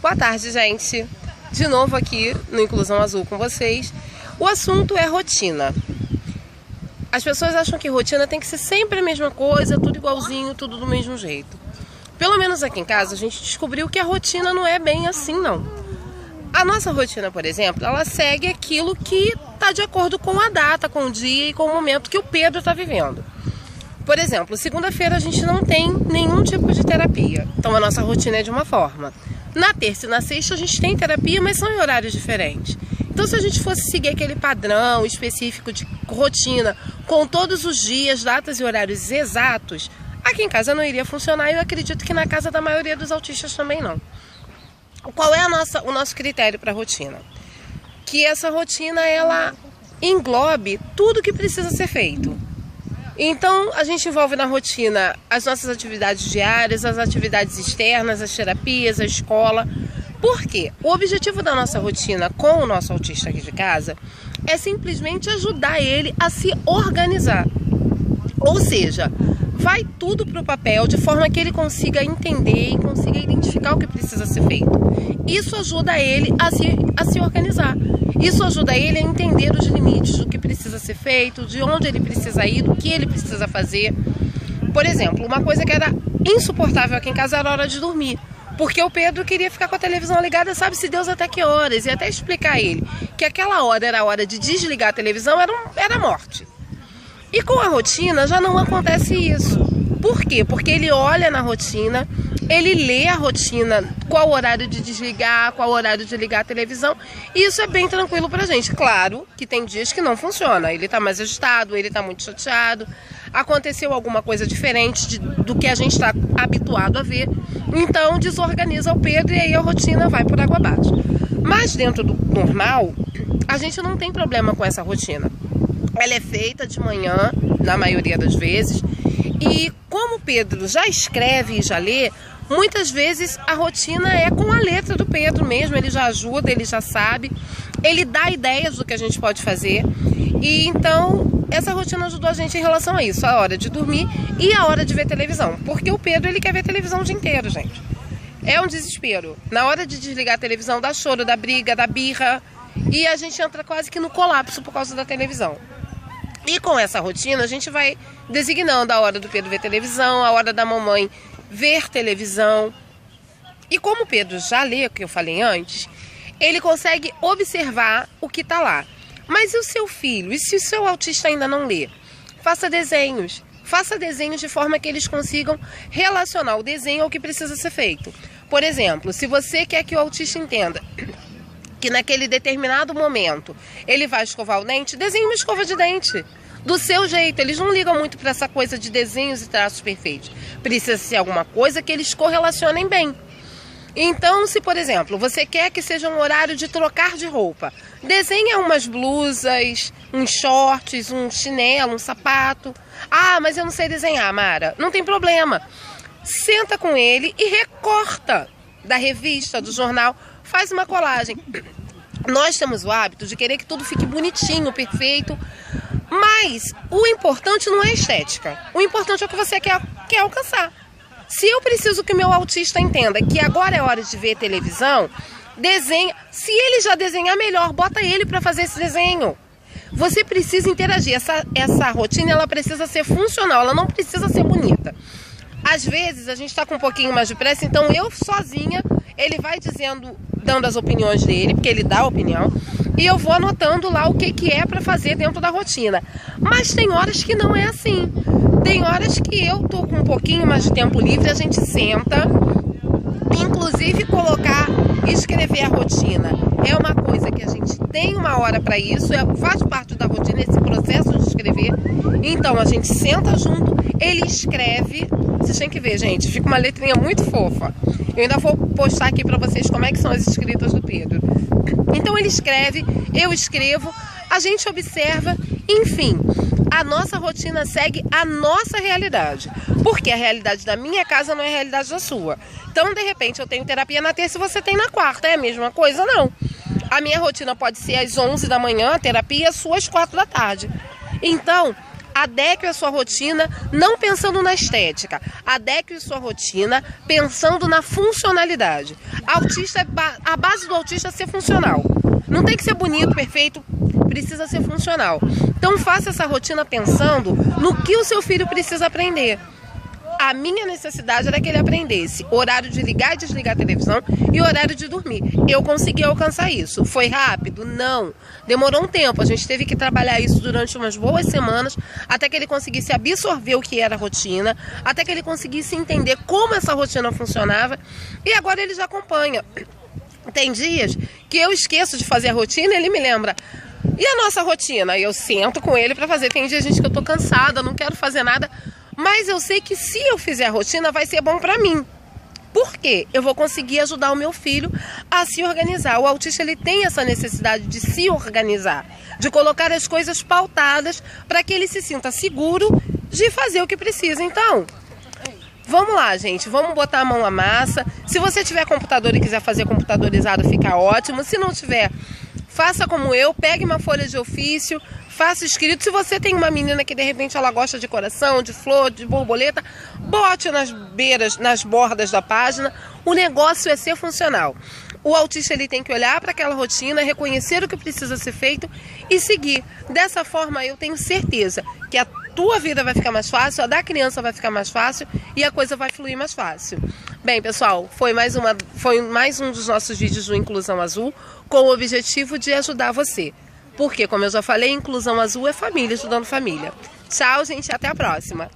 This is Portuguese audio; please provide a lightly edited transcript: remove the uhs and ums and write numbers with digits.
Boa tarde, gente. De novo aqui no Inclusão Azul com vocês. O assunto é rotina. As pessoas acham que rotina tem que ser sempre a mesma coisa, tudo igualzinho, tudo do mesmo jeito. Pelo menos aqui em casa a gente descobriu que a rotina não é bem assim, não. A nossa rotina, por exemplo, ela segue aquilo que está de acordo com a data, com o dia e com o momento que o Pedro está vivendo. Por exemplo, segunda-feira a gente não tem nenhum tipo de terapia, então a nossa rotina é de uma forma. Na terça e na sexta a gente tem terapia, mas são em horários diferentes. Então se a gente fosse seguir aquele padrão específico de rotina, com todos os dias, datas e horários exatos, aqui em casa não iria funcionar e eu acredito que na casa da maioria dos autistas também não. Qual é o nosso critério para a rotina? Que essa rotina ela englobe tudo que precisa ser feito. Então, a gente envolve na rotina as nossas atividades diárias, as atividades externas, as terapias, a escola. Por quê? O objetivo da nossa rotina com o nosso autista aqui de casa é simplesmente ajudar ele a se organizar. Ou seja, vai tudo para o papel de forma que ele consiga entender e consiga identificar o que precisa ser feito. Isso ajuda ele a se organizar. Isso ajuda ele a entender os limites do que precisa ser feito, de onde ele precisa ir, do que ele precisa fazer. Por exemplo, uma coisa que era insuportável aqui em casa era a hora de dormir. Porque o Pedro queria ficar com a televisão ligada, sabe-se Deus até que horas. E até explicar a ele que aquela hora era a hora de desligar a televisão, era morte. E com a rotina já não acontece isso. Por quê? Porque ele olha na rotina, ele lê a rotina, qual horário de desligar, qual horário de ligar a televisão, e isso é bem tranquilo pra gente. Claro que tem dias que não funciona, ele tá mais agitado, ele tá muito chateado, aconteceu alguma coisa diferente do que a gente está habituado a ver, então desorganiza o Pedro e aí a rotina vai por água abaixo. Mas dentro do normal, a gente não tem problema com essa rotina. Ela é feita de manhã, na maioria das vezes, e como o Pedro já escreve e já lê, muitas vezes a rotina é com a letra do Pedro mesmo, ele já ajuda, ele já sabe, ele dá ideias do que a gente pode fazer. E então essa rotina ajudou a gente em relação a isso, a hora de dormir e a hora de ver televisão. Porque o Pedro ele quer ver televisão o dia inteiro, gente. É um desespero. Na hora de desligar a televisão dá choro, dá briga, dá birra, e a gente entra quase que no colapso por causa da televisão. E com essa rotina a gente vai designando a hora do Pedro ver televisão, a hora da mamãe ver televisão. E como o Pedro já lê, o que eu falei antes, ele consegue observar o que está lá. Mas e o seu filho? E se o seu autista ainda não lê? Faça desenhos. Faça desenhos de forma que eles consigam relacionar o desenho ao que precisa ser feito. Por exemplo, se você quer que o autista entenda que naquele determinado momento ele vai escovar o dente, desenhe uma escova de dente. Do seu jeito, eles não ligam muito para essa coisa de desenhos e traços perfeitos. Precisa ser alguma coisa que eles correlacionem bem. Então, se por exemplo, você quer que seja um horário de trocar de roupa, desenha umas blusas, uns shorts, um chinelo, um sapato. Ah, mas eu não sei desenhar, Mara. Não tem problema. Senta com ele e recorta da revista, do jornal, faz uma colagem. Nós temos o hábito de querer que tudo fique bonitinho, perfeito, mas o importante não é a estética. O importante é o que você quer alcançar. Se eu preciso que o meu autista entenda que agora é hora de ver televisão, desenha. Se ele já desenhar melhor, bota ele para fazer esse desenho. Você precisa interagir. Essa rotina ela precisa ser funcional, ela não precisa ser bonita. Às vezes a gente está com um pouquinho mais de pressa, então eu sozinha, ele vai dando as opiniões dele, porque ele dá a opinião, e eu vou anotando lá o que é para fazer dentro da rotina. Mas tem horas que não é assim. Tem horas que eu tô com um pouquinho mais de tempo livre, a gente senta, inclusive colocar, escrever a rotina. É uma coisa que a gente tem uma hora para isso, faz parte da rotina esse processo de escrever. Então a gente senta junto, ele escreve. Vocês têm que ver, gente, fica uma letrinha muito fofa. Eu ainda vou postar aqui para vocês como é que são as escritas do Pedro. Então ele escreve, eu escrevo, a gente observa, enfim, a nossa rotina segue a nossa realidade. Porque a realidade da minha casa não é a realidade da sua. Então, de repente, eu tenho terapia na terça e você tem na quarta. É a mesma coisa? Não. A minha rotina pode ser às 11 da manhã, a terapia, às suas 4 da tarde. Então, Adeque a sua rotina não pensando na estética, adeque a sua rotina pensando na funcionalidade. A base do autista é ser funcional. Não tem que ser bonito, perfeito, precisa ser funcional. Então faça essa rotina pensando no que o seu filho precisa aprender. A minha necessidade era que ele aprendesse horário de ligar e desligar a televisão e horário de dormir. Eu consegui alcançar isso. Foi rápido? Não. Demorou um tempo. A gente teve que trabalhar isso durante umas boas semanas até que ele conseguisse absorver o que era a rotina, até que ele conseguisse entender como essa rotina funcionava e agora ele já acompanha. Tem dias que eu esqueço de fazer a rotina e ele me lembra. E a nossa rotina? Eu sento com ele para fazer. Tem dias, gente, que eu tô cansada, não quero fazer nada. Mas eu sei que se eu fizer a rotina vai ser bom para mim. Por quê? Eu vou conseguir ajudar o meu filho a se organizar. O autista ele tem essa necessidade de se organizar, de colocar as coisas pautadas para que ele se sinta seguro de fazer o que precisa. Então, vamos lá, gente. Vamos botar a mão na massa. Se você tiver computador e quiser fazer computadorizado, fica ótimo. Se não tiver, faça como eu. Pegue uma folha de ofício, faça escrito. Se você tem uma menina que de repente ela gosta de coração, de flor, de borboleta, bote nas beiras, nas bordas da página. O negócio é ser funcional. O autista ele tem que olhar para aquela rotina, reconhecer o que precisa ser feito e seguir. Dessa forma eu tenho certeza que a tua vida vai ficar mais fácil, a da criança vai ficar mais fácil e a coisa vai fluir mais fácil. Bem, pessoal, foi mais um dos nossos vídeos do Inclusão Azul com o objetivo de ajudar você. Porque, como eu já falei, Inclusão Azul é família ajudando família. Tchau, gente, até a próxima.